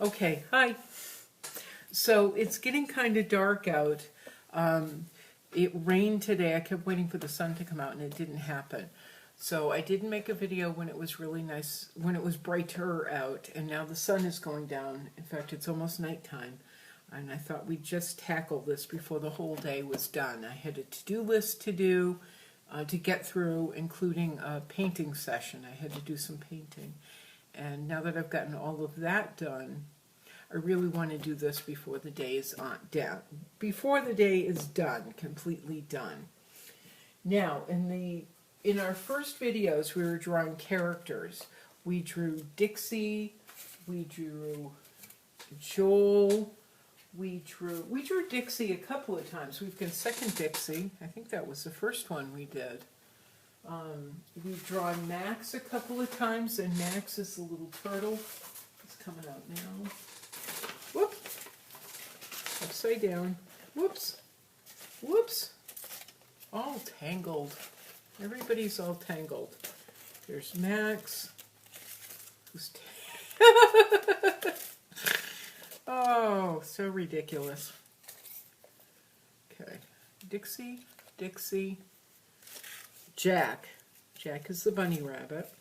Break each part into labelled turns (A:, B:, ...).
A: Okay, hi. So it's getting kind of dark out. It rained today. I kept waiting for the sun to come out and it didn't happen. So I didn't make a video when it was really nice, when it was brighter out, and now the sun is going down. In fact, it's almost nighttime. And I thought we'd just tackle this before the whole day was done. I had a to-do list to do, to get through, including a painting session. I had to do some painting. And now that I've gotten all of that done, I really want to do this before the day is down. Before the day is done, completely done. Now, in our first videos, we were drawing characters. We drew Dixie, we drew Joel, we drew Dixie a couple of times. We've got second Dixie. I think that was the first one we did. We've drawn Max a couple of times, and Max is the little turtle. It's coming out now. Whoop! Upside down. Whoops! Whoops! All tangled. Everybody's all tangled. There's Max. Who's oh, so ridiculous. Okay. Dixie, Dixie. Jack. Jack is the bunny rabbit.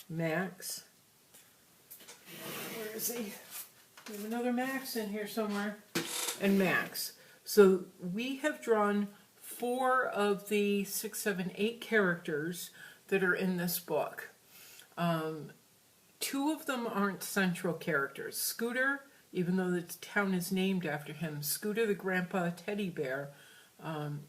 A: Max. Where is he? We have another Max in here somewhere. And Max. So we have drawn 4 of the 6, 7, 8 characters that are in this book. 2 of them aren't central characters. Scooter, even though the town is named after him, Scooter the grandpa teddy bear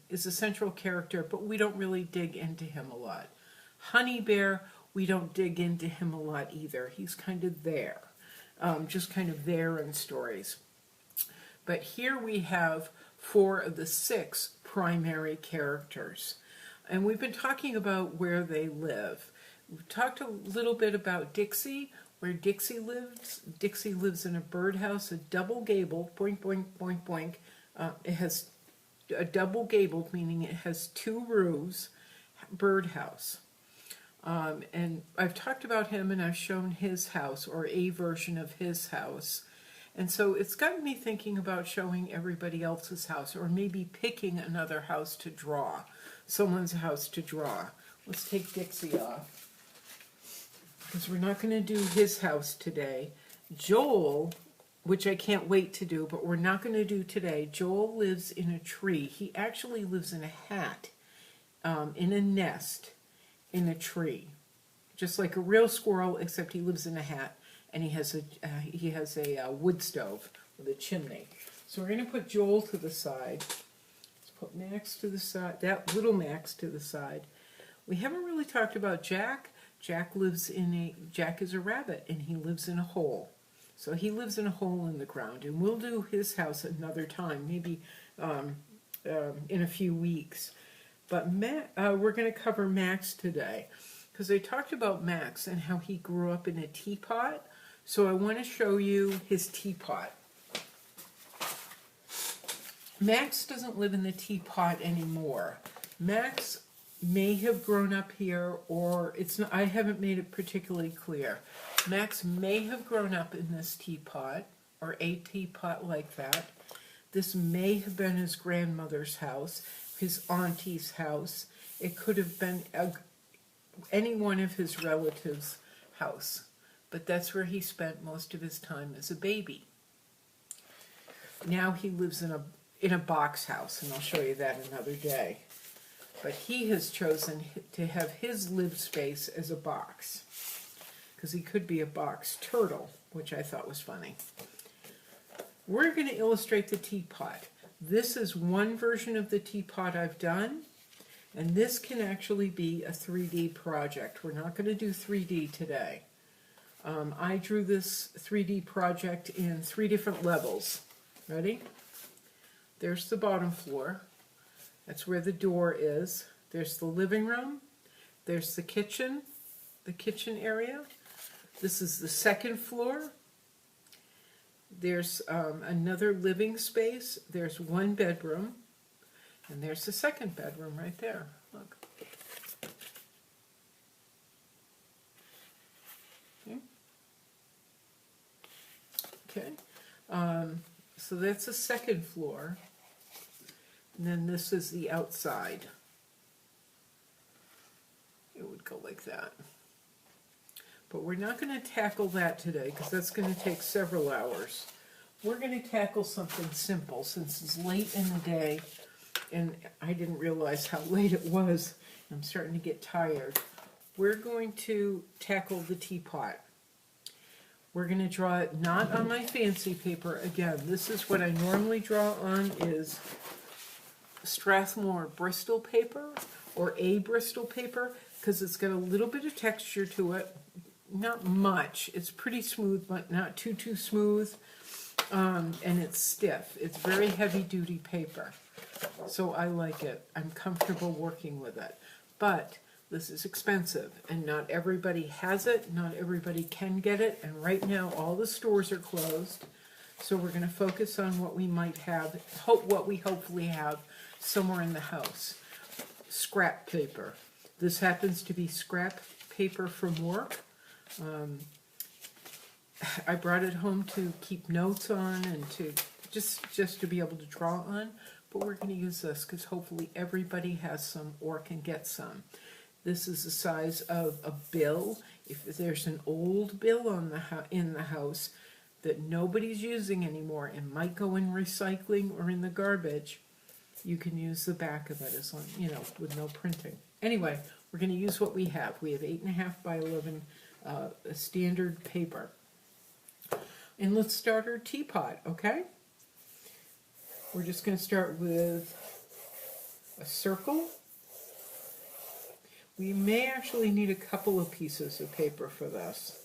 A: is a central character, but we don't really dig into him a lot. Honey Bear, we don't dig into him a lot either. He's kind of there. Just kind of there in stories. But here we have 4 of the 6 primary characters. And we've been talking about where they live. We've talked a little bit about Dixie, where Dixie lives. Dixie lives in a birdhouse, a double gable, boink, boink, boink, boink. It has a double gable, meaning it has 2 roofs, birdhouse. And I've talked about him and I've shown his house, or a version of his house. And so it's gotten me thinking about showing everybody else's house, or maybe picking another house to draw, someone's house to draw. Let's take Dixie off, because we're not going to do his house today. Joel, which I can't wait to do, but we're not going to do today. Joel lives in a tree. He actually lives in a hat, in a nest, in a tree, just like a real squirrel, except he lives in a hat, and he has a wood stove with a chimney. So we're going to put Joel to the side. Let's put Max to the side, that little Max to the side. We haven't really talked about Jack. Jack is a rabbit, and he lives in a hole. So he lives in a hole in the ground, and we'll do his house another time, maybe in a few weeks. But we're going to cover Max today, because I talked about Max and how he grew up in a teapot. So I want to show you his teapot. Max doesn't live in the teapot anymore. Max may have grown up here, or it's not, I haven't made it particularly clear. Max may have grown up in this teapot, or a teapot like that. This may have been his grandmother's house, his auntie's house. It could have been any one of his relatives' house. But that's where he spent most of his time as a baby. Now he lives in a box house, and I'll show you that another day. But he has chosen to have his live space as a box, because he could be a box turtle, which I thought was funny. We're going to illustrate the teapot. This is one version of the teapot I've done, and this can actually be a 3D project. We're not going to do 3D today. I drew this 3D project in 3 different levels. Ready? There's the bottom floor. That's where the door is. There's the living room. There's the kitchen area. This is the second floor. There's another living space. There's 1 bedroom. And there's the second bedroom right there. Look. Okay. Okay, so that's the second floor, and then this is the outside. It would go like that. But we're not going to tackle that today because that's going to take several hours. We're going to tackle something simple since it's late in the day, and I didn't realize how late it was. I'm starting to get tired. We're going to tackle the teapot. We're going to draw it not on my fancy paper. Again, this is what I normally draw on is Strathmore Bristol paper or a Bristol paper because it's got a little bit of texture to it. Not much. It's pretty smooth, but not too smooth. And it's stiff. It's very heavy-duty paper. So I like it. I'm comfortable working with it. But this is expensive, and not everybody has it. Not everybody can get it. And right now, all the stores are closed. So we're going to focus on what we might have, what we hopefully have somewhere in the house. Scrap paper. This happens to be scrap paper from work. I brought it home to keep notes on and to just to be able to draw on, but we're going to use this because hopefully everybody has some or can get some. This is the size of a bill. If there's an old bill on in the house that nobody's using anymore and might go in recycling or in the garbage, you can use the back of it as long, with no printing. Anyway, we're going to use what we have. We have 8.5 by 11 standard paper. And let's start our teapot, okay? We're just going to start with a circle. We may actually need a couple of pieces of paper for this.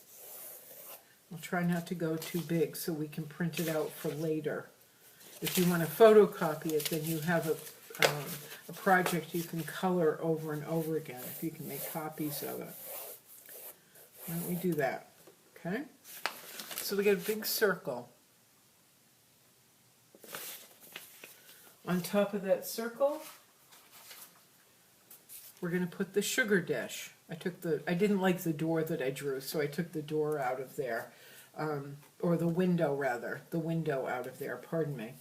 A: I'll try not to go too big so we can print it out for later. If you want to photocopy it, then you have a project you can color over and over again if you can make copies of it. Why don't we do that, okay? So we get a big circle. On top of that circle, we're going to put the sugar dish. I didn't like the door that I drew, so I took the door out of there, or the window rather, the window out of there, pardon me.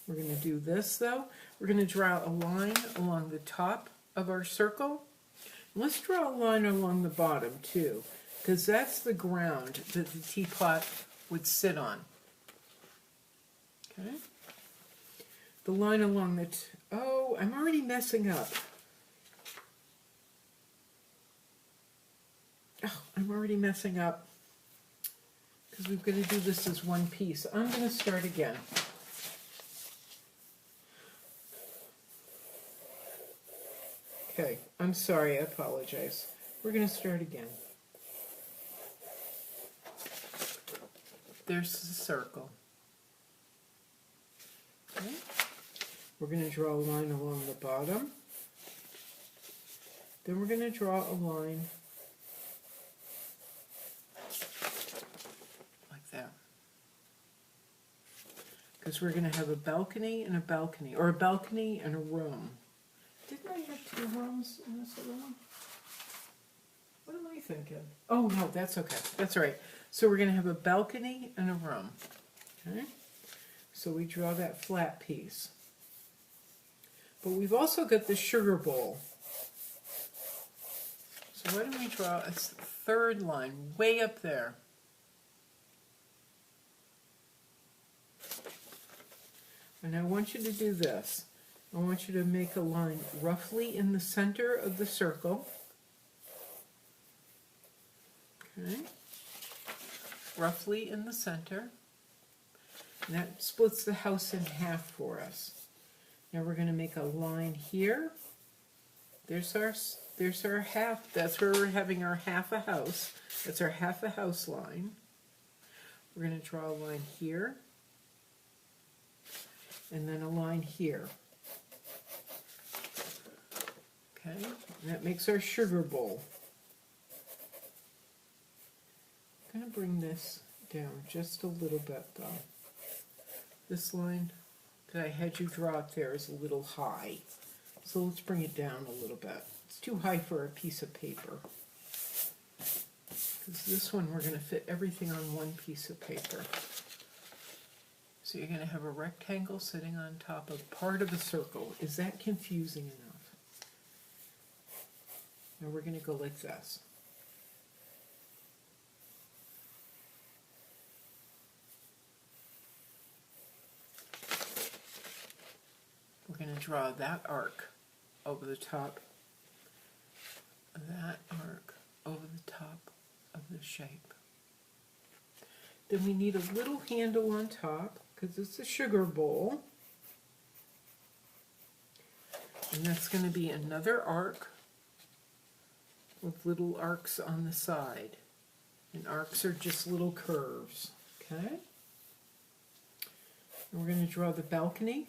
A: We're going to do this though. We're going to draw a line along the top of our circle. Let's draw a line along the bottom too, because that's the ground that the teapot would sit on. Okay? The line along the, oh, I'm already messing up. Oh, I'm already messing up, because we've got to do this as one piece. I'm going to start again. Okay, I'm sorry, I apologize. We're going to start again. There's the circle. Okay. We're going to draw a line along the bottom. Then we're going to draw a line like that. Because we're going to have a balcony and a balcony, or a balcony and a room. Didn't I have 2 rooms in this room? What am I thinking? Oh, no, that's okay. That's all right. So we're going to have a balcony and a room. Okay? So we draw that flat piece. But we've also got the sugar bowl. So why don't we draw a third line way up there? And I want you to do this. I want you to make a line roughly in the center of the circle. Okay. Roughly in the center. And that splits the house in half for us. Now we're going to make a line here. There's our half. That's where we're having our half a house. That's our half a house line. We're going to draw a line here. And then a line here. Okay, and that makes our sugar bowl. I'm going to bring this down just a little bit though. This line that I had you draw up there is a little high. So let's bring it down a little bit. It's too high for a piece of paper. Because this one we're going to fit everything on one piece of paper. So you're going to have a rectangle sitting on top of part of a circle. Is that confusing enough? Now we're going to go like this. We're going to draw that arc over the top, that arc over the top of the shape. Then we need a little handle on top because it's a sugar bowl. And that's going to be another arc with little arcs on the side. And arcs are just little curves. Okay? And we're going to draw the balcony.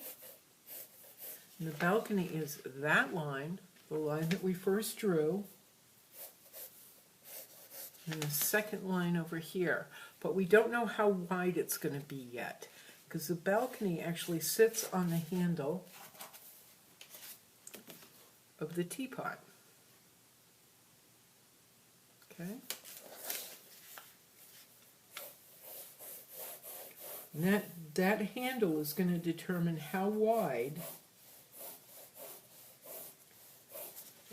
A: And the balcony is that line, the line that we first drew, and the second line over here. But we don't know how wide it's going to be yet, because the balcony actually sits on the handle of the teapot. Okay? And that handle is going to determine how wide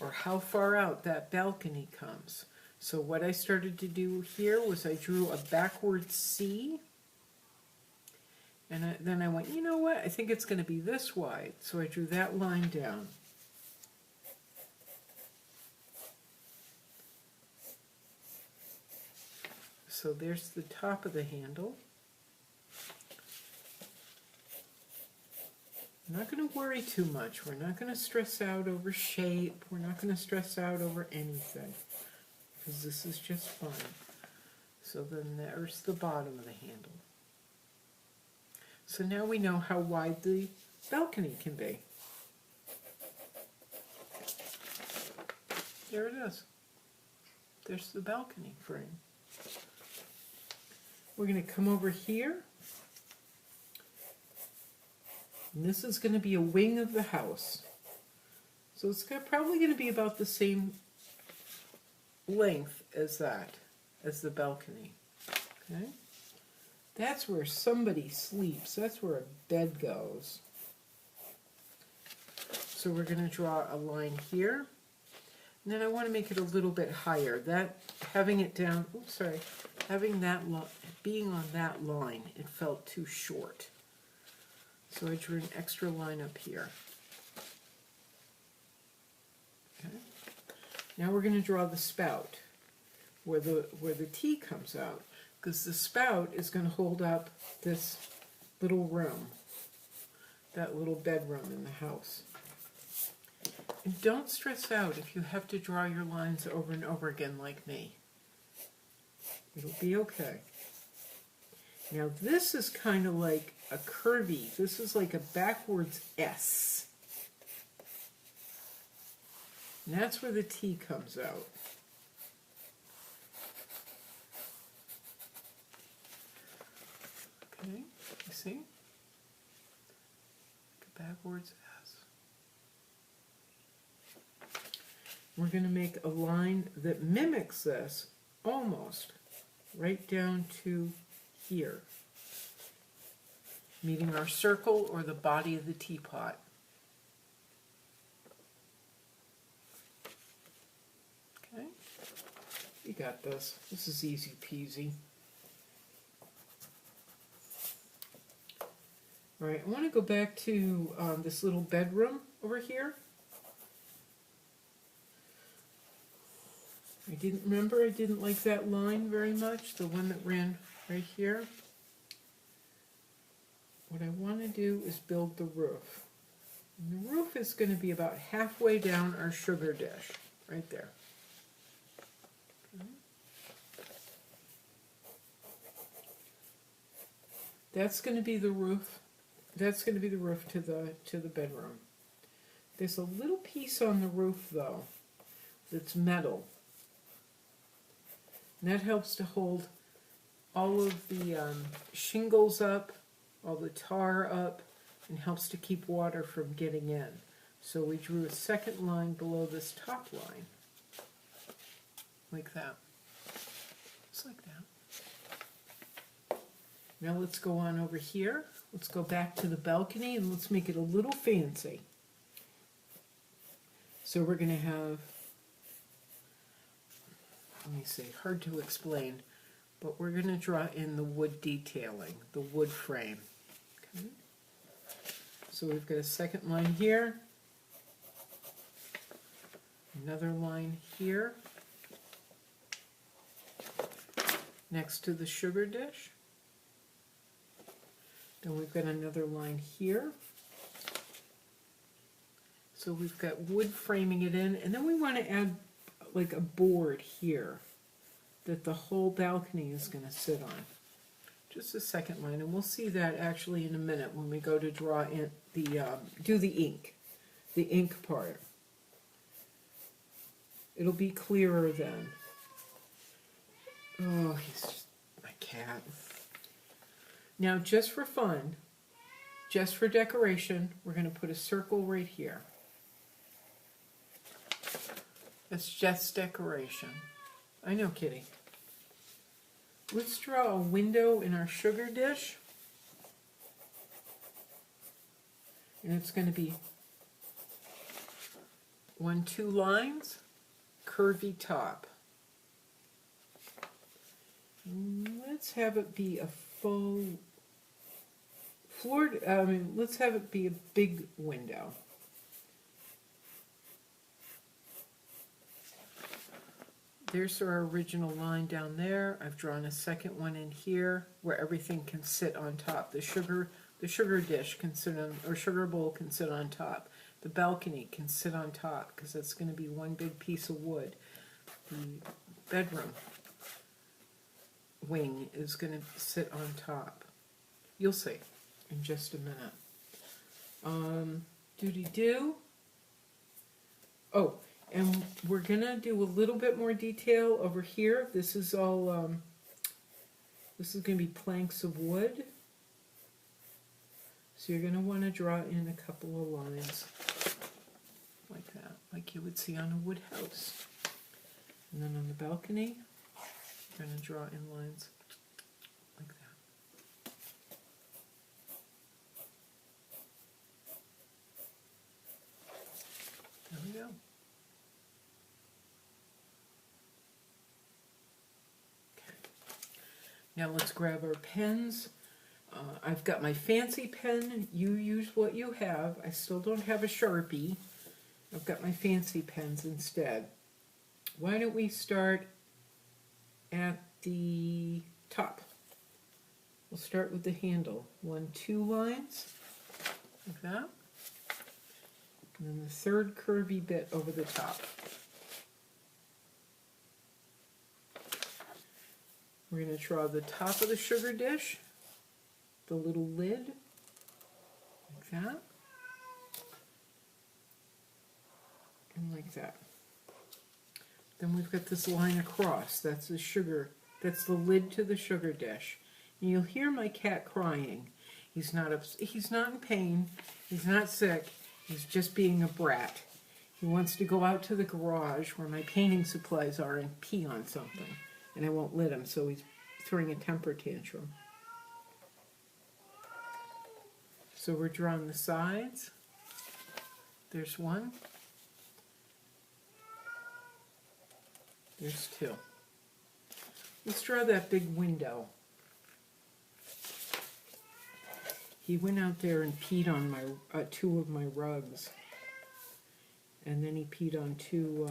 A: or how far out that balcony comes. So what I started to do here was I drew a backward C, and then I went, you know what, I think it's going to be this wide, so I drew that line down. So there's the top of the handle. I'm not going to worry too much. We're not going to stress out over shape. We're not going to stress out over anything, because this is just fun. So then there's the bottom of the handle. So now we know how wide the balcony can be. There it is. There's the balcony frame. We're going to come over here. And this is going to be a wing of the house. So it's probably going to be about the same length as that, as the balcony. Okay? That's where somebody sleeps. That's where a bed goes. So we're going to draw a line here. And then I want to make it a little bit higher. That, having it down, oops, sorry, having that being on that line, it felt too short. So I drew an extra line up here. Okay. Now we're going to draw the spout, where the T comes out, because the spout is going to hold up this little room, that little bedroom in the house. And don't stress out if you have to draw your lines over and over again like me. It'll be okay. Now this is kind of like a curvy, this is like a backwards S. And that's where the T comes out. Okay, you see? Like a backwards S. We're going to make a line that mimics this almost right down to here, meeting our circle or the body of the teapot. Okay, you got this. This is easy peasy. All right, I want to go back to this little bedroom over here. I didn't like that line very much, the one that ran right here. What I want to do is build the roof. And the roof is going to be about halfway down our sugar dish, right there. Okay. That's going to be the roof. That's going to be the roof to the bedroom. There's a little piece on the roof though that's metal. And that helps to hold all of the shingles up, all the tar up, and helps to keep water from getting in. So we drew a second line below this top line, like that. Now let's go on over here. Let's go back to the balcony and let's make it a little fancy. So we're going to have, let me see, hard to explain, but we're going to draw in the wood detailing, the wood frame. Okay. So we've got a second line here, another line here, next to the sugar dish. Then we've got another line here. So we've got wood framing it in, and then we want to add like a board here that the whole balcony is going to sit on. Just a second line, and we'll see that actually in a minute when we go to draw in the, do the ink part. It'll be clearer then. Oh, he's just my cat. Now, just for fun, just for decoration, we're going to put a circle right here. That's just decoration. I know, Kitty. Let's draw a window in our sugar dish. And it's going to be 2 lines, curvy top. Let's have it be a full floored, let's have it be a big window. There's our original line down there. I've drawn a second one in here where everything can sit on top. The sugar dish can sit on, or sugar bowl can sit on top. The balcony can sit on top because that's going to be one big piece of wood. The bedroom wing is going to sit on top. You'll see in just a minute. Doody-doo. Oh, and we're going to do a little bit more detail over here. This is all, this is going to be planks of wood. So you're going to want to draw in a couple of lines like that, like you would see on a wood house. And then on the balcony, you're going to draw in lines like that. There we go. Now let's grab our pens. I've got my fancy pen. You use what you have. I still don't have a Sharpie. I've got my fancy pens instead. Why don't we start at the top? We'll start with the handle. 2 lines, like that. And then the third curvy bit over the top. We're going to draw the top of the sugar dish, the little lid, like that, and like that. Then we've got this line across. That's the sugar, that's the lid to the sugar dish. And you'll hear my cat crying. He's not in pain, he's not sick, he's just being a brat. He wants to go out to the garage where my painting supplies are and pee on something. And I won't let him, so he's throwing a temper tantrum. So we're drawing the sides. There's 1. There's 2. Let's draw that big window. He went out there and peed on my 2 of my rugs. And then he peed on 2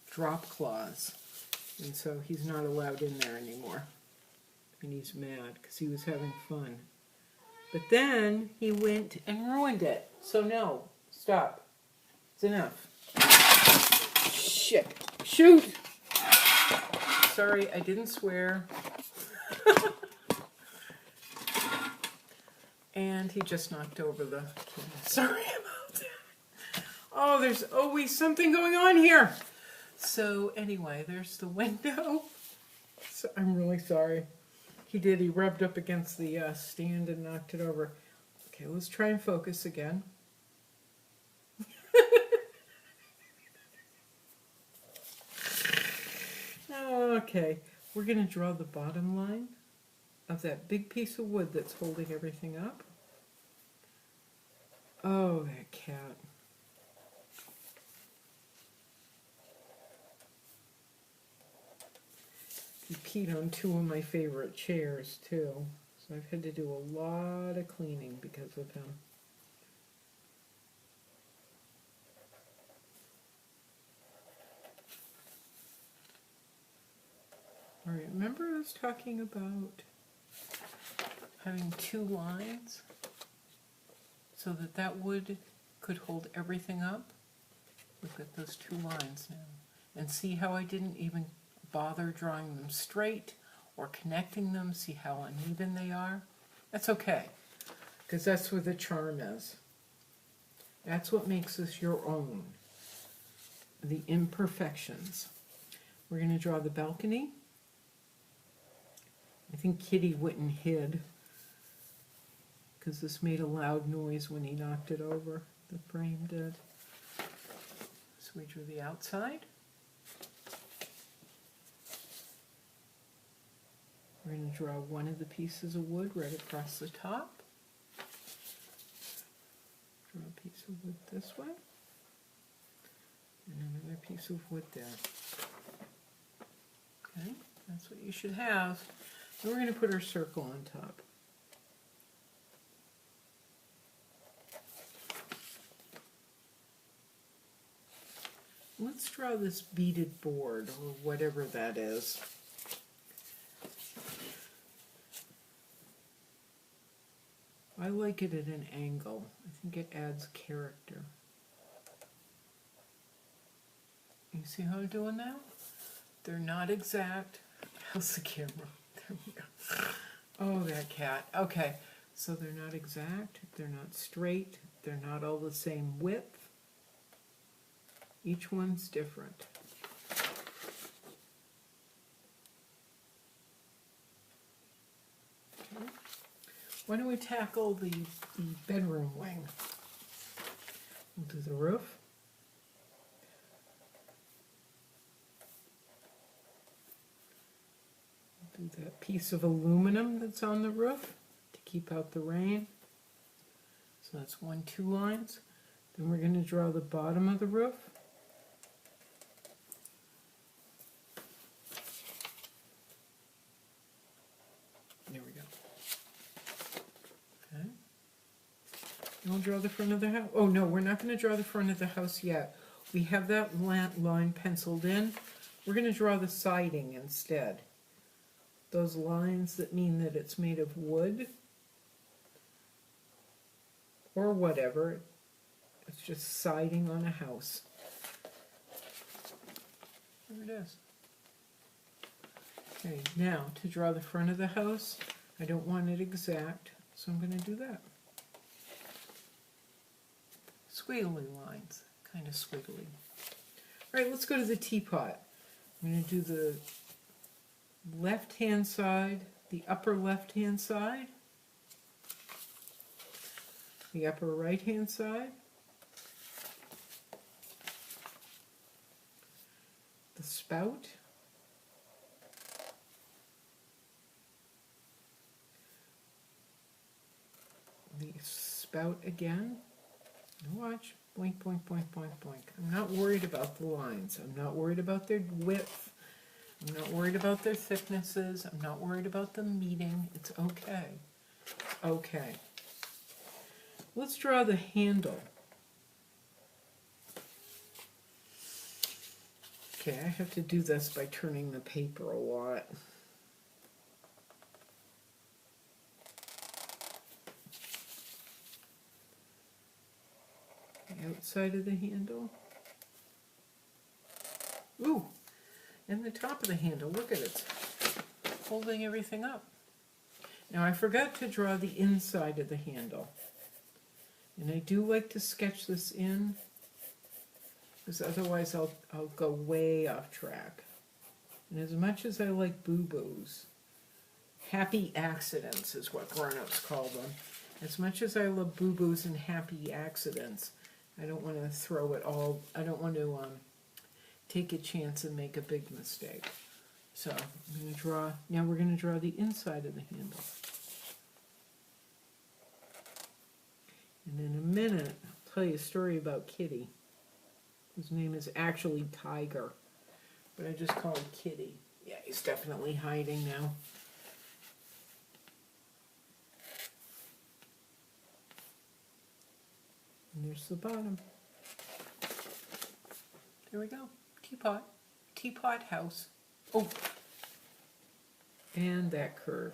A: drop cloths, and so he's not allowed in there anymore, and he's mad because he was having fun. But then he went and ruined it, so no, stop, it's enough. Shit, shoot, sorry, I didn't swear. And he just knocked over the camera. Sorry about that. Oh, there's always something going on here. So anyway, there's the window. So I'm really sorry. He rubbed up against the stand and knocked it over. Okay, let's try and focus again. Okay, We're going to draw the bottom line of that big piece of wood that's holding everything up. Oh, that cat. He peed on two of my favorite chairs, too. So I've had to do a lot of cleaning because of him. All right, remember I was talking about having two lines so that that wood could hold everything up? Look at those two lines now. And see how I didn't even bother drawing them straight or connecting them, see how uneven they are? That's okay, because that's where the charm is. That's what makes this your own, the imperfections. We're going to draw the balcony. I think Kitty went and hid, because this made a loud noise when he knocked it over. The frame did. So we drew the outside. We're going to draw one of the pieces of wood right across the top. Draw a piece of wood this way. And another piece of wood there. Okay, that's what you should have. Then we're going to put our circle on top. Let's draw this beaded board, or whatever that is. I like it at an angle. I think it adds character. You see how I'm doing that? They're not exact. How's the camera? There we go. Oh, that cat. Okay, so they're not exact, they're not straight, they're not all the same width. Each one's different. Okay. Why don't we tackle the bedroom wing? We'll do the roof. We'll do that piece of aluminum that's on the roof to keep out the rain. So that's 1, 2 lines. Then we're going to draw the bottom of the roof. There we go. Okay. And we'll draw the front of the house. Oh no, we're not going to draw the front of the house yet. We have that line penciled in. We're going to draw the siding instead. Those lines that mean that it's made of wood or whatever. It's just siding on a house. There it is. Okay, now to draw the front of the house, I don't want it exact, so I'm going to do that. Squiggly lines, kind of squiggly. All right, let's go to the teapot. I'm going to do the left-hand side, the upper left-hand side, the upper right-hand side, the spout, the spout again. Watch. Boink, boink, boink, boink, boink. I'm not worried about the lines. I'm not worried about their width. I'm not worried about their thicknesses. I'm not worried about them meeting. It's okay. Okay. Let's draw the handle. Okay, I have to do this by turning the paper a lot. The outside of the handle. Ooh, and the top of the handle. Look at it. It's holding everything up. Now I forgot to draw the inside of the handle. And I do like to sketch this in, because otherwise I'll go way off track. And as much as I like boo-boos, happy accidents is what grown-ups call them. As much as I love boo-boos and happy accidents, I don't want to throw it all, I don't want to take a chance and make a big mistake. So I'm going to draw, now we're going to draw the inside of the handle. And in a minute, I'll tell you a story about Kitty, whose name is actually Tiger, but I just call him Kitty. Yeah, he's definitely hiding now. And there's the bottom. There we go. Teapot. Teapot house. Oh. And that curve.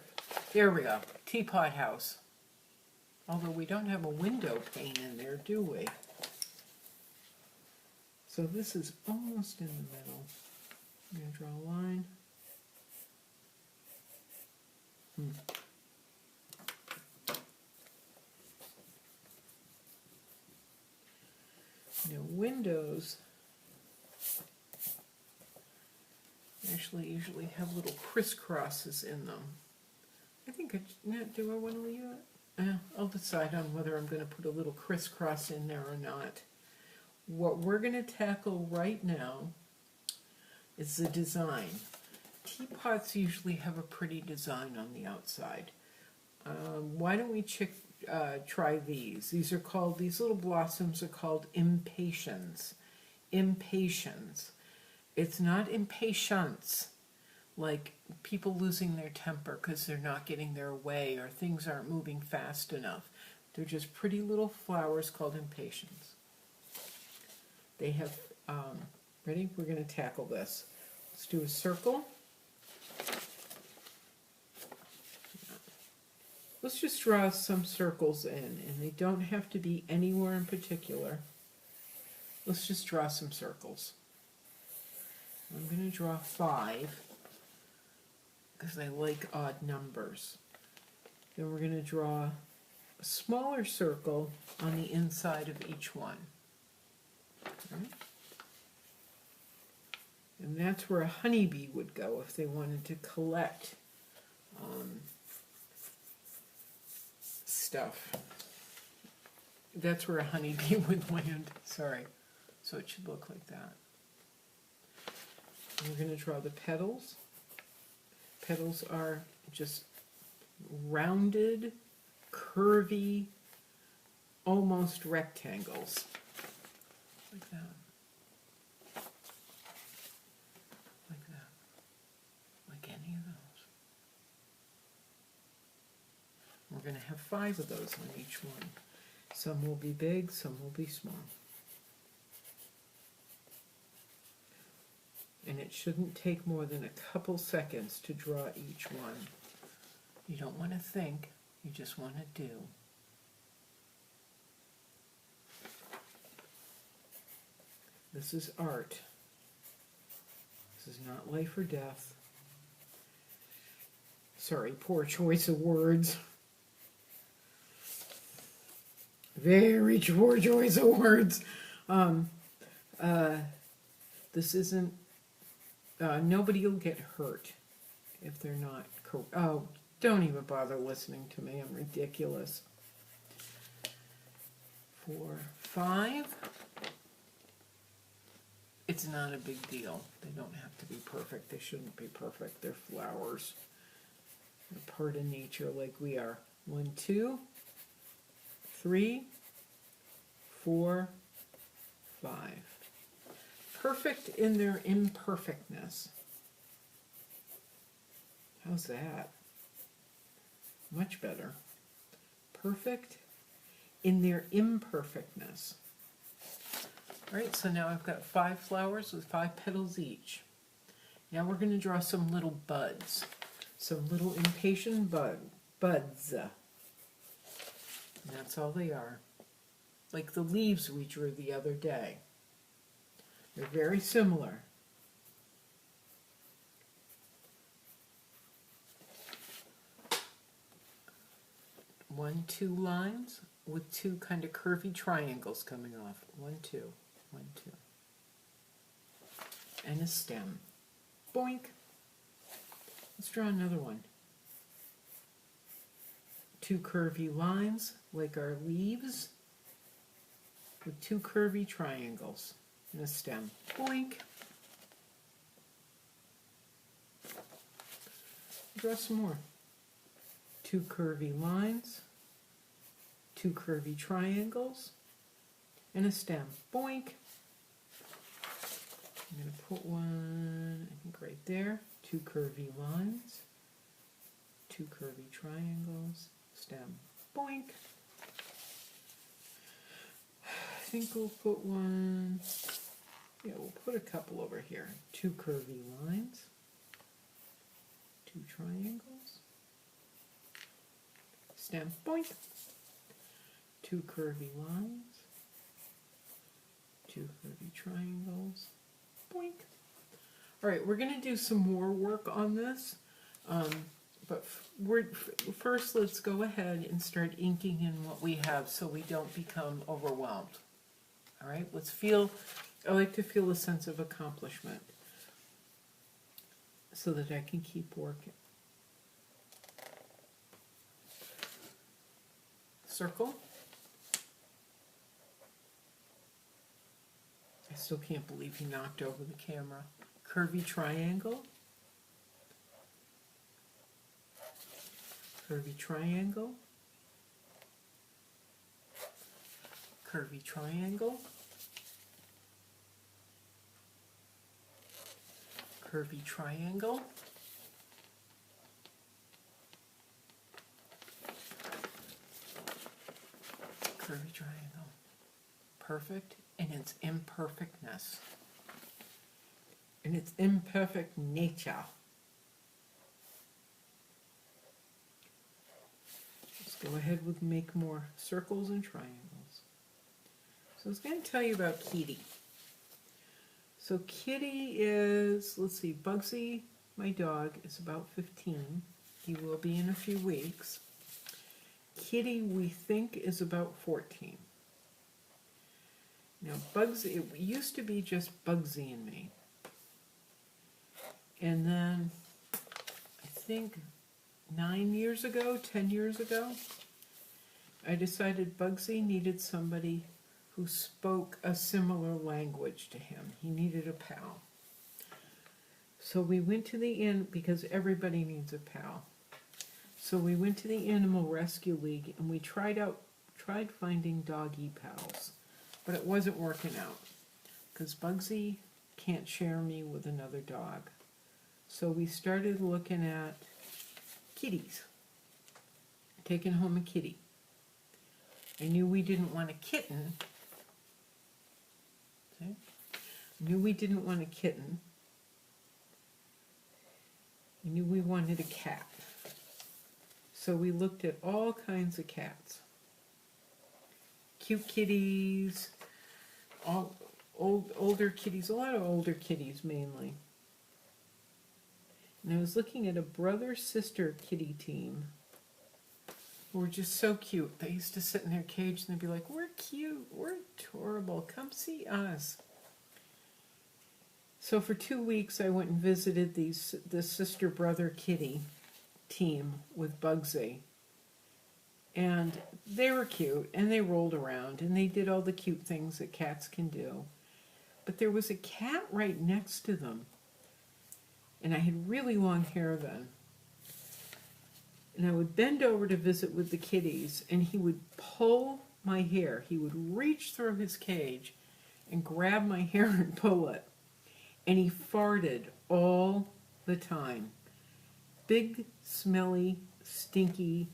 A: There we go. Teapot house. Although we don't have a window pane in there, do we? So this is almost in the middle. I'm going to draw a line. Now windows actually usually have little crisscrosses in them. I think, do I want to leave it? I'll decide on whether I'm going to put a little crisscross in there or not. What we're going to tackle right now is the design. Teapots usually have a pretty design on the outside. Why don't we try these? These little blossoms are called impatiens. Impatiens. It's not impatience, like people losing their temper because they're not getting their way or things aren't moving fast enough. They're just pretty little flowers called impatiens. They have, ready? We're going to tackle this. Let's do a circle. Let's just draw some circles in, and they don't have to be anywhere in particular. Let's just draw some circles. I'm going to draw 5 because I like odd numbers. Then we're going to draw a smaller circle on the inside of each one. Right? And that's where a honeybee would go if they wanted to collect stuff. That's where a honeybee would land. Sorry. So it should look like that. And we're going to draw the petals. Petals are just rounded, curvy, almost rectangles. Like that. Like that. Like any of those. We're going to have 5 of those on each one. Some will be big, some will be small. And it shouldn't take more than a couple seconds to draw each one. You don't want to think, you just want to do. This is art. This is not life or death. Sorry, poor choice of words. Very poor choice of words. This isn't, nobody will get hurt if they're not, oh, don't even bother listening to me, I'm ridiculous. 4, 5. It's not a big deal. They don't have to be perfect. They shouldn't be perfect. They're flowers. They're part of nature like we are. 1, 2, 3, 4, 5. Perfect in their imperfectness. How's that? Much better. Perfect in their imperfectness. All right, so now I've got 5 flowers with 5 petals each. Now we're going to draw some little buds. Some little impatient buds. And that's all they are. Like the leaves we drew the other day. They're very similar. One, 2 lines with 2 kind of curvy triangles coming off. 1, 2, 1, 2. And a stem. Boink. Let's draw another one. 2 curvy lines like our leaves with 2 curvy triangles and a stem. Boink. Draw some more. 2 curvy lines, 2 curvy triangles, and a stem. Boink! I'm going to put one, I think right there. 2 curvy lines, 2 curvy triangles, stem. Boink! I think we'll put one, yeah, we'll put a couple over here. 2 curvy lines, 2 triangles, stem. Boink! 2 curvy lines, 2 curvy triangles. Boink. All right, we're going to do some more work on this, but first let's go ahead and start inking in what we have so we don't become overwhelmed. All right, let's feel, I like to feel a sense of accomplishment so that I can keep working. Circle. I still can't believe he knocked over the camera. Curvy triangle. Curvy triangle. Curvy triangle. Curvy triangle. Curvy triangle. Perfect in its imperfectness. In its imperfect nature. Let's go ahead with make more circles and triangles. So I was going to tell you about Kitty. So Kitty is, let's see, Bugsy, my dog, is about 15. He will be in a few weeks. Kitty, we think, is about 14. Now, Bugsy, it used to be just Bugsy and me. And then, I think 9 years ago, 10 years ago, I decided Bugsy needed somebody who spoke a similar language to him. He needed a pal. So we went to the inn, because everybody needs a pal. So we went to the Animal Rescue League and we tried finding doggy pals. But it wasn't working out, because Bugsy can't share me with another dog. So we started looking at kitties, taking home a kitty. I knew we didn't want a kitten. See? I knew we didn't want a kitten. I knew we wanted a cat. So we looked at all kinds of cats. Cute kitties, all older kitties, a lot of older kitties mainly. And I was looking at a brother-sister kitty team who were just so cute. They used to sit in their cage and they'd be like, we're cute, we're adorable, come see us. So for 2 weeks I went and visited the sister-brother kitty team with Bugsy. And they were cute, and they rolled around, and they did all the cute things that cats can do. But there was a cat right next to them. And I had really long hair then. And I would bend over to visit with the kitties, and he would pull my hair. He would reach through his cage and grab my hair and pull it. And he farted all the time. Big, smelly, stinky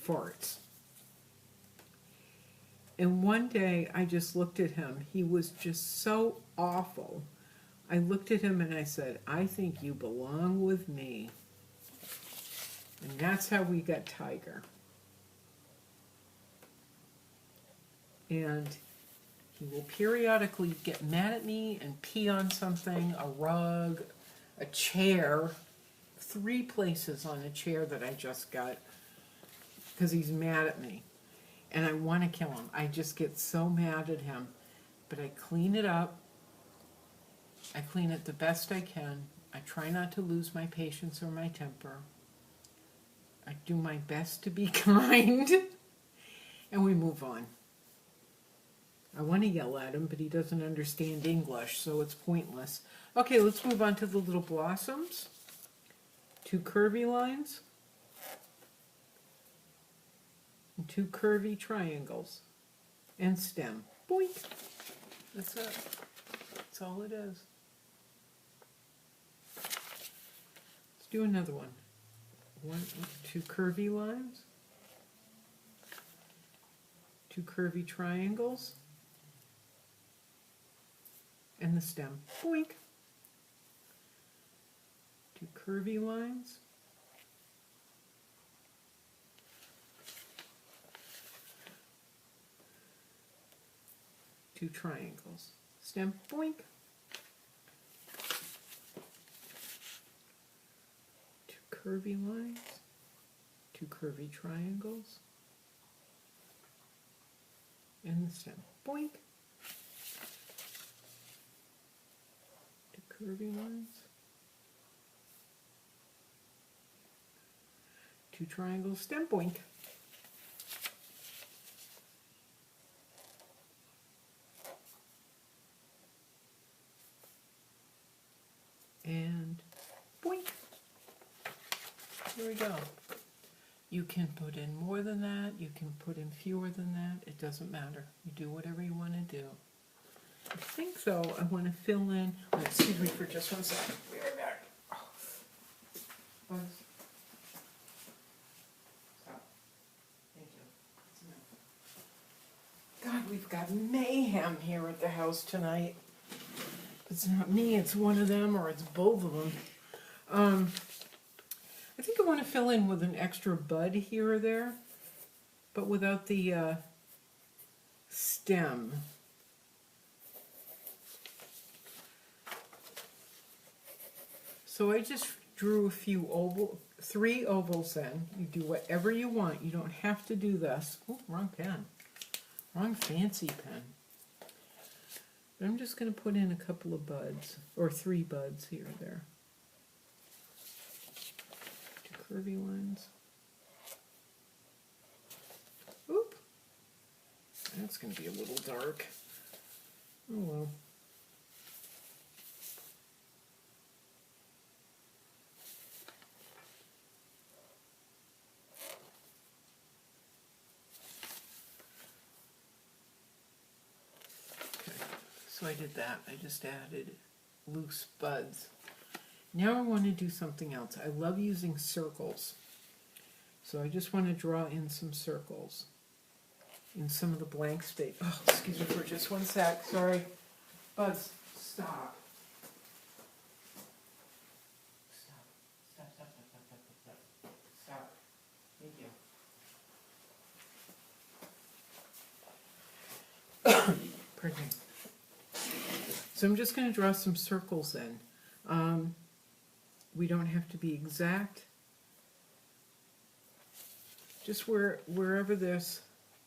A: farts. And one day I just looked at him. He was just so awful. I looked at him and I said, I think you belong with me. And that's how we got Tiger. And he will periodically get mad at me and pee on something, a rug, a chair, 3 places on a chair that I just got, because he's mad at me. And I want to kill him. I just get so mad at him. But I clean it up. I clean it the best I can. I try not to lose my patience or my temper. I do my best to be kind. And we move on. I want to yell at him, but he doesn't understand English, so it's pointless. Okay, let's move on to the little blossoms. 2 curvy lines, and 2 curvy triangles, and stem. Boink! That's it. That's all it is. Let's do another one. 2 curvy lines, 2 curvy triangles, and the stem. Boink! 2 curvy lines, 2 triangles, stem. Boink! 2 curvy lines, 2 curvy triangles, and the stem. Boink! 2 curvy lines, 2 triangles, stem. Boink! And boink! There we go. You can put in more than that, you can put in fewer than that, it doesn't matter. You do whatever you want to do. I think, though, I want to fill in, excuse me for just one second. Be right back. Buzz. Stop. Thank you. That's enough. God, we've got mayhem here at the house tonight. It's not me, it's one of them, or it's both of them. I think I want to fill in with an extra bud here or there, but without the stem. So I just drew a few 3 ovals in. You do whatever you want. You don't have to do this. Oh, wrong pen. Wrong fancy pen. I'm just going to put in a couple of buds, or 3 buds here or there. 2 curvy lines. Oop! That's going to be a little dark. Oh well. So I did that. I just added loose buds. Now I want to do something else. I love using circles. So I just want to draw in some circles in some of the blank space. Oh, excuse me for just one sec. Sorry. Buds, stop. Stop. Stop, stop, stop, stop, stop, stop, stop. Stop. Thank you. Pardon me. So I'm just going to draw some circles in. We don't have to be exact. Just wherever there's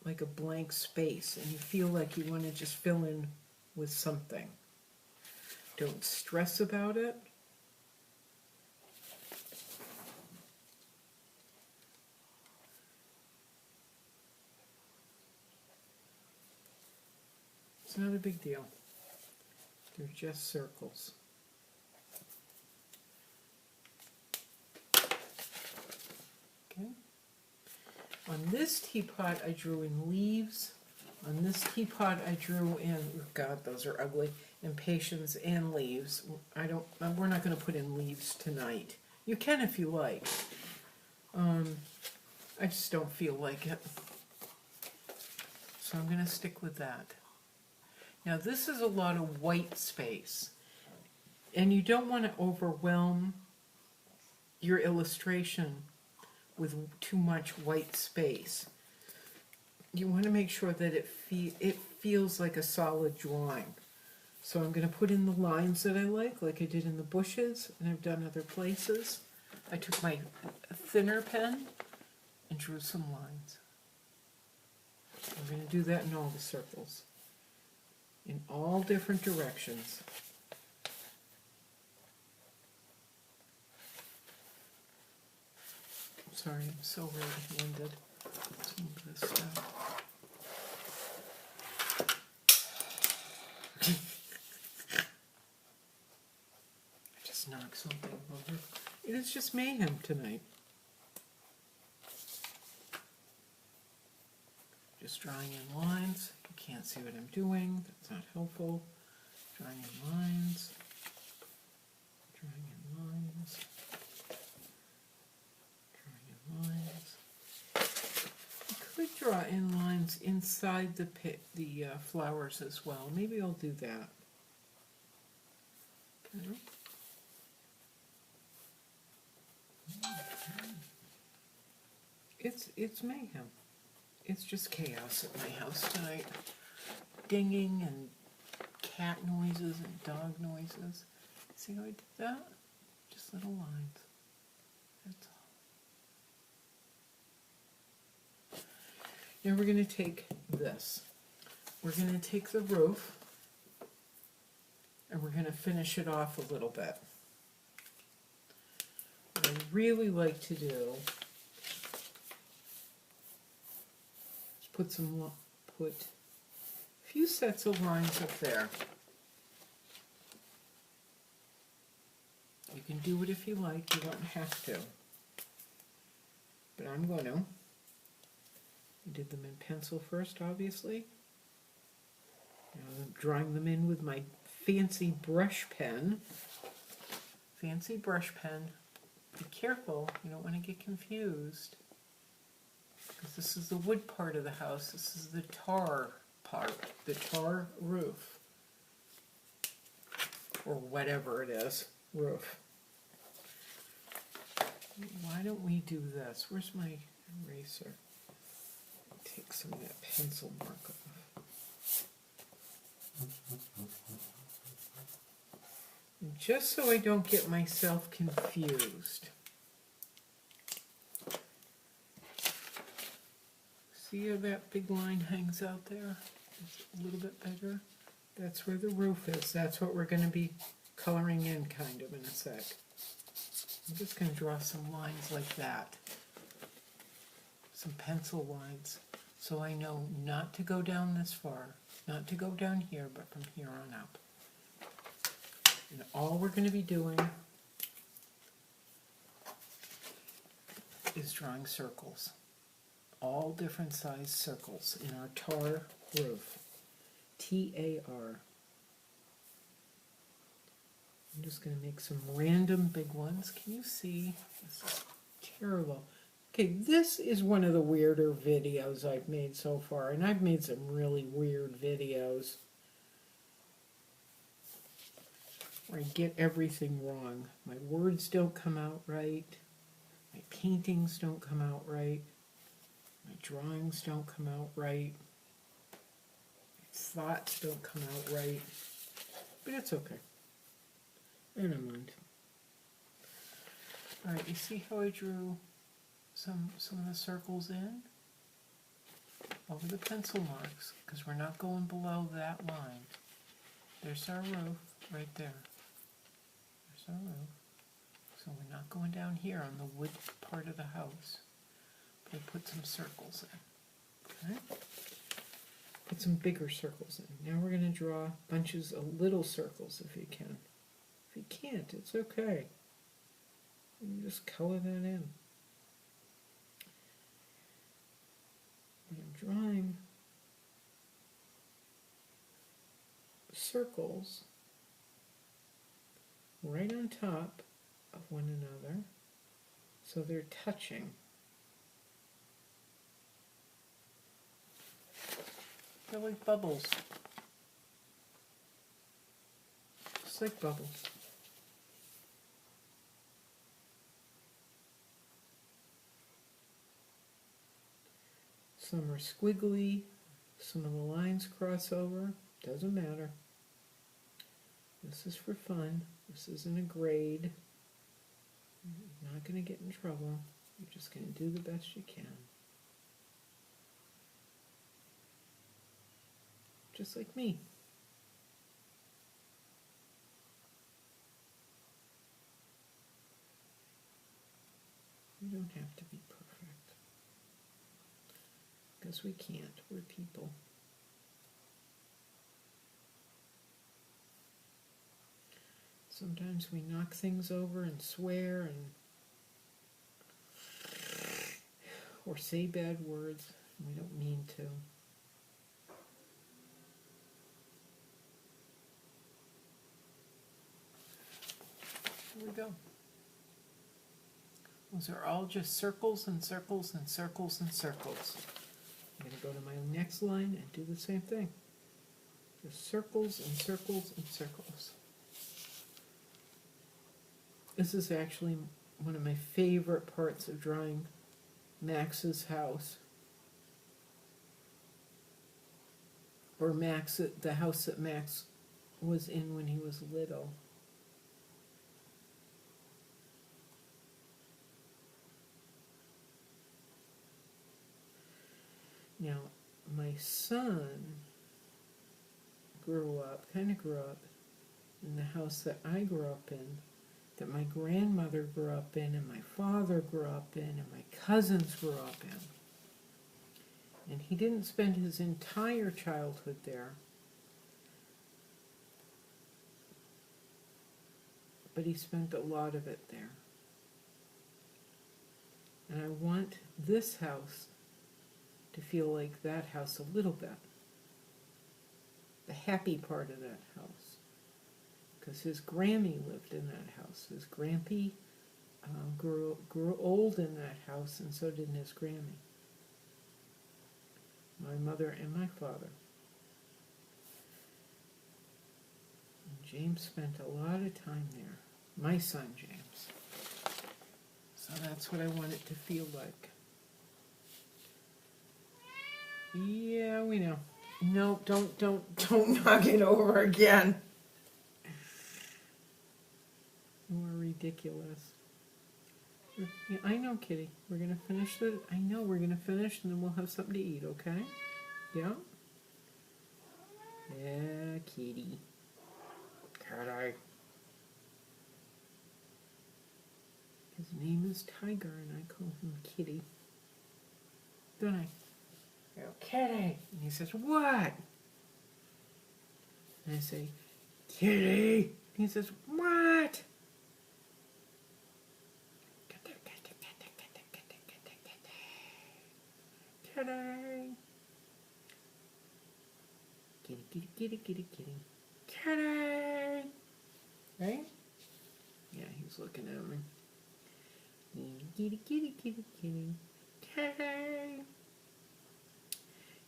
A: like a blank space and you feel like you want to just fill in with something. Don't stress about it. It's not a big deal. They're just circles. Okay. On this teapot, I drew in leaves. On this teapot, I drew in, oh God, those are ugly, impatiens and leaves. We're not going to put in leaves tonight. You can if you like. I just don't feel like it. So I'm going to stick with that. Now this is a lot of white space, and you don't want to overwhelm your illustration with too much white space. You want to make sure that it feels like a solid drawing. So I'm going to put in the lines that I like I did in the bushes, and I've done other places. I took my thinner pen and drew some lines. I'm going to do that in all the circles, in all different directions. Sorry, I'm so red-handed. Let's move this stuff. I just knocked something over. It is just mayhem tonight. Just drawing in lines. You can't see what I'm doing. That's not helpful. Drawing in lines. Drawing in lines. Drawing in lines. I could draw in lines inside the flowers as well. Maybe I'll do that. Okay. It's mayhem. It's just chaos at my house tonight. Dinging and cat noises and dog noises. See how I did that? Just little lines. That's all. Now we're going to take this. We're going to take the roof and we're going to finish it off a little bit. What I really like to do is put a few sets of lines up there. You can do it if you like, you don't have to. But I'm going to. I did them in pencil first, obviously. Now I'm drawing them in with my fancy brush pen. Fancy brush pen. Be careful, you don't want to get confused. Because this is the wood part of the house, this is the tar part, the tar roof. Or whatever it is, roof. Why don't we do this? Where's my eraser? Take some of that pencil mark off. And just so I don't get myself confused. See how that big line hangs out there? It's a little bit bigger. That's where the roof is. That's what we're going to be coloring in kind of in a sec. I'm just going to draw some lines like that. Some pencil lines. So I know not to go down this far. Not to go down here, but from here on up. And all we're going to be doing is drawing circles. All different size circles in our tar roof. T-A-R. I'm just going to make some random big ones. Can you see? This is terrible. Okay, this is one of the weirder videos I've made so far, and I've made some really weird videos where I get everything wrong. My words don't come out right. My paintings don't come out right. My drawings don't come out right. My thoughts don't come out right. But it's okay. I don't mind. Alright, you see how I drew some of the circles in? Over the pencil marks, because we're not going below that line. There's our roof right there. There's our roof. So we're not going down here on the wood part of the house. But I put some circles in. Okay? Put some bigger circles in. Now we're going to draw bunches of little circles if you can. If you can't, it's okay. You can just color that in. But I'm drawing circles right on top of one another, so they're touching. They're like bubbles. Just like bubbles. Some are squiggly, some of the lines cross over, doesn't matter. This is for fun. This isn't a grade. You're not going to get in trouble. You're just going to do the best you can. Just like me. You don't have to be perfect. Because we can't. We're people. Sometimes we knock things over and swear and or say bad words. We don't mean to. Here we go. Those are all just circles and circles and circles and circles. I'm going to go to my next line and do the same thing. Just circles and circles and circles. This is actually one of my favorite parts of drawing Max's house. Or the house that Max was in when he was little. Now, my son kind of grew up in the house that I grew up in, that my grandmother grew up in, and my father grew up in, and my cousins grew up in. And he didn't spend his entire childhood there, but he spent a lot of it there. And I want this house to feel like that house a little bit. The happy part of that house. Because his Grammy lived in that house. His Grampy grew old in that house, and so did his Grammy. My mother and my father. And James spent a lot of time there. My son, James. So that's what I want it to feel like. Yeah, we know. No, don't knock it over again. We're ridiculous. Yeah, I know, Kitty. We're gonna finish I know we're gonna finish, and then we'll have something to eat. Okay? Yeah. Yeah, Kitty. Kitty. His name is Tiger, and I call him Kitty. Don't I? Oh, Kitty. And he says, what? And I say, Kitty. And he says, what? Kitty. Kitty, kitty, kitty, kitty, kitty. Kitty. Right? Yeah, he's looking at me. Kitty, kitty, kitty, kitty. Kitty.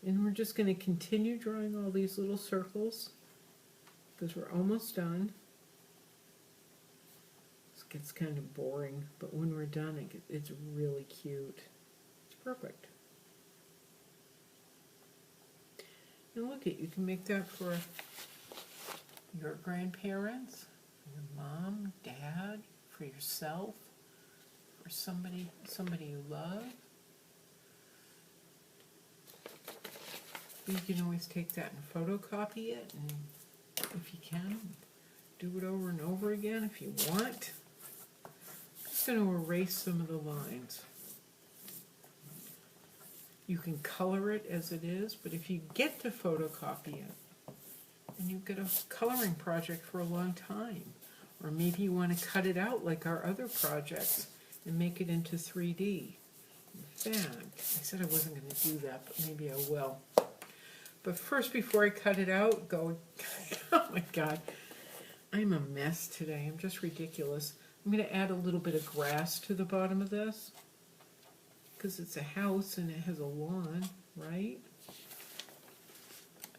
A: And we're just going to continue drawing all these little circles because we're almost done. This gets kind of boring, but when we're done, it's really cute. It's perfect. And look at, you can make that for your grandparents, your mom, dad, for yourself, for somebody you love. You can always take that and photocopy it, and if you can, do it over and over again if you want. I'm just going to erase some of the lines. You can color it as it is, but if you get to photocopy it, then you've got a coloring project for a long time. Or maybe you want to cut it out like our other projects and make it into 3D. In fact, I said I wasn't going to do that, but maybe I will. But first, before I cut it out, oh my God, I'm a mess today. I'm just ridiculous. I'm going to add a little bit of grass to the bottom of this, because it's a house and it has a lawn, right?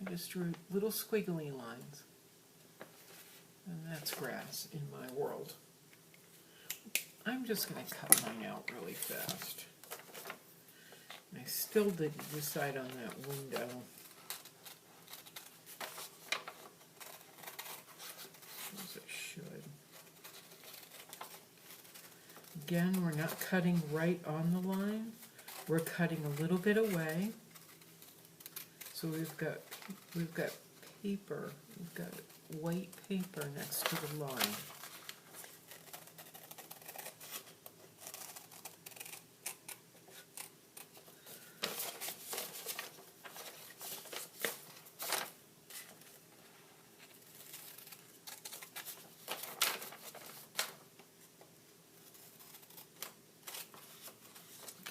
A: I just drew little squiggly lines. And that's grass in my world. I'm just going to cut mine out really fast. I still didn't decide on that window. As it should. Again, we're not cutting right on the line. We're cutting a little bit away. So we've got paper. We've got white paper next to the line.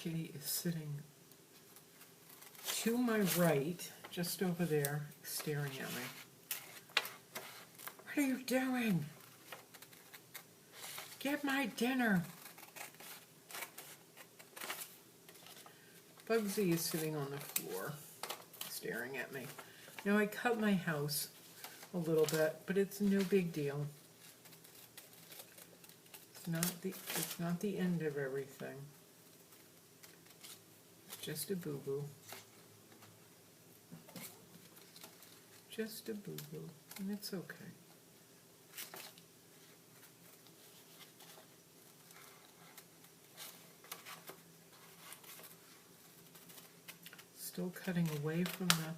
A: Kitty is sitting to my right, just over there, staring at me. What are you doing? Get my dinner. Bugsy is sitting on the floor, staring at me. Now I cut my house a little bit, but it's no big deal. It's not the end of everything. It's just a boo-boo. Just a boo-boo, and it's okay. Still cutting away from the,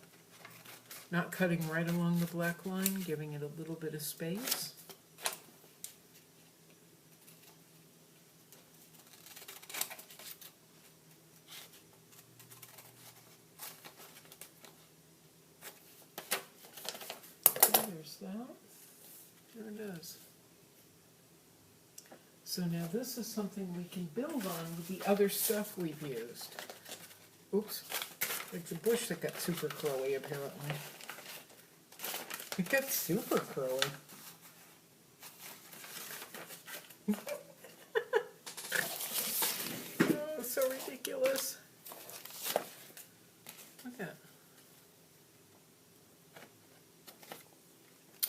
A: not cutting right along the black line, giving it a little bit of space. There's that. There it is. So now this is something we can build on with the other stuff we've used. Oops. Like the bush that got super curly, apparently. It got super curly. Oh, so ridiculous. Look at that.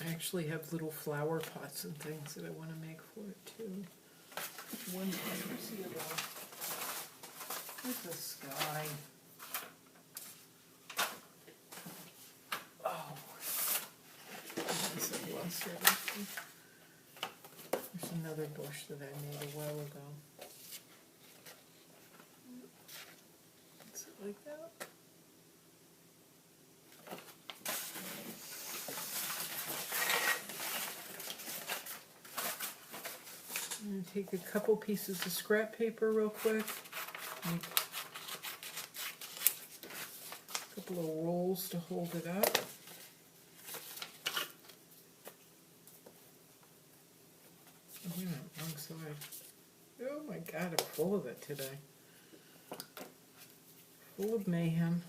A: I actually have little flower pots and things that I want to make for it too. Which one do I ever see about? There's the sky. Oh, there's another bush that I made a while ago. Is it like that? I'm going to take a couple pieces of scrap paper real quick. Make a couple of rolls to hold it up. Oh, yeah, wrong side. Oh my God, I'm full of it today. Full of mayhem.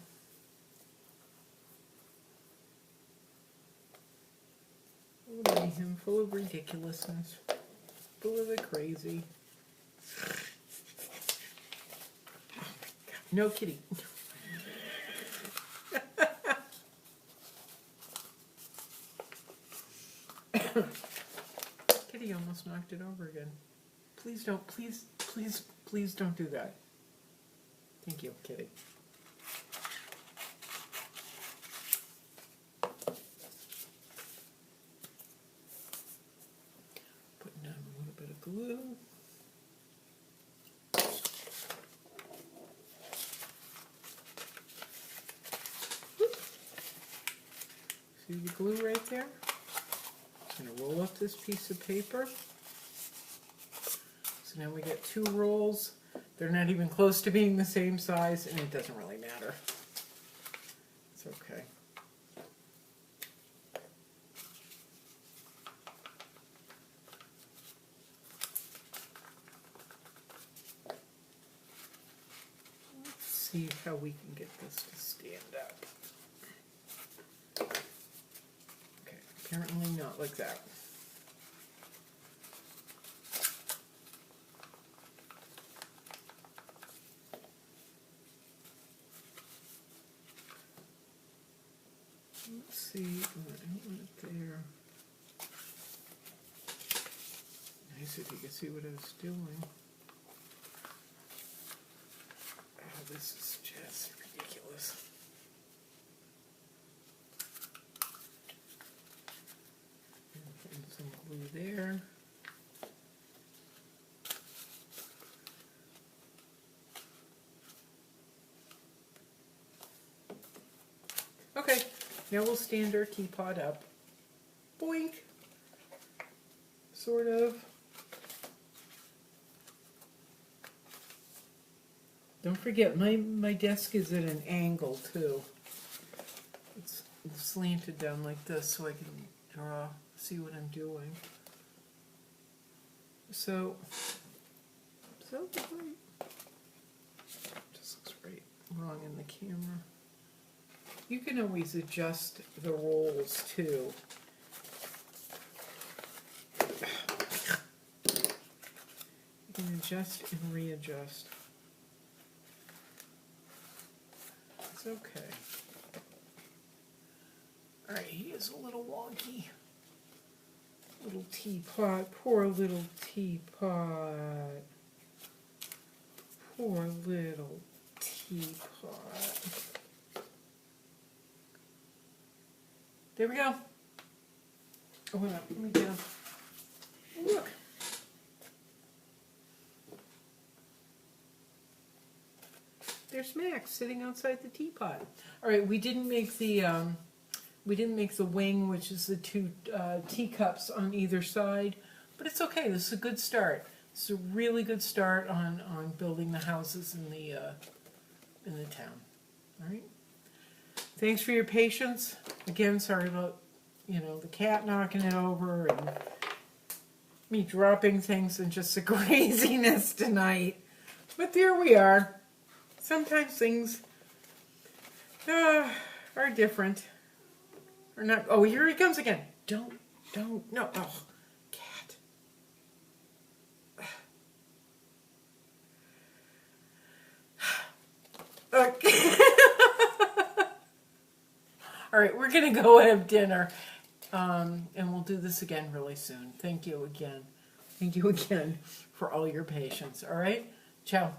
A: Full of mayhem, full of ridiculousness. Full of the crazy. Oh my God. No, Kitty. Kitty almost knocked it over again. Please don't, please don't do that. Thank you, Kitty. Glue. See the glue right there? I'm going to roll up this piece of paper. So now we get two rolls. They're not even close to being the same size, and it doesn't really matter. It's okay. See how we can get this to stand up. Okay, apparently not like that. Let's see, I don't want it there. Nice if you could see what I was doing. This is just ridiculous. And some glue there. Okay, now we'll stand our teapot up. Boink! Sort of. Don't forget, my desk is at an angle too. It's slanted down like this so I can draw, see what I'm doing. So great. long in the camera. You can always adjust the rolls too. You can adjust and readjust. It's okay. All right, he is a little wonky. Little teapot, poor little teapot. Poor little teapot. There we go. Oh, wait a minute. Let me get him. Look. There's Max sitting outside the teapot. All right, we didn't make the wing, which is the two teacups on either side, but it's okay. This is a good start. It's a really good start on building the houses in the town. All right. Thanks for your patience. Again, sorry about the cat knocking it over and me dropping things and just the craziness tonight. But there we are. Sometimes things are different. Or not. Oh, here he comes again. Don't, no. Oh, cat. Okay. All right, we're going to go have dinner. And we'll do this again really soon. Thank you again. Thank you again for all your patience. All right? Ciao.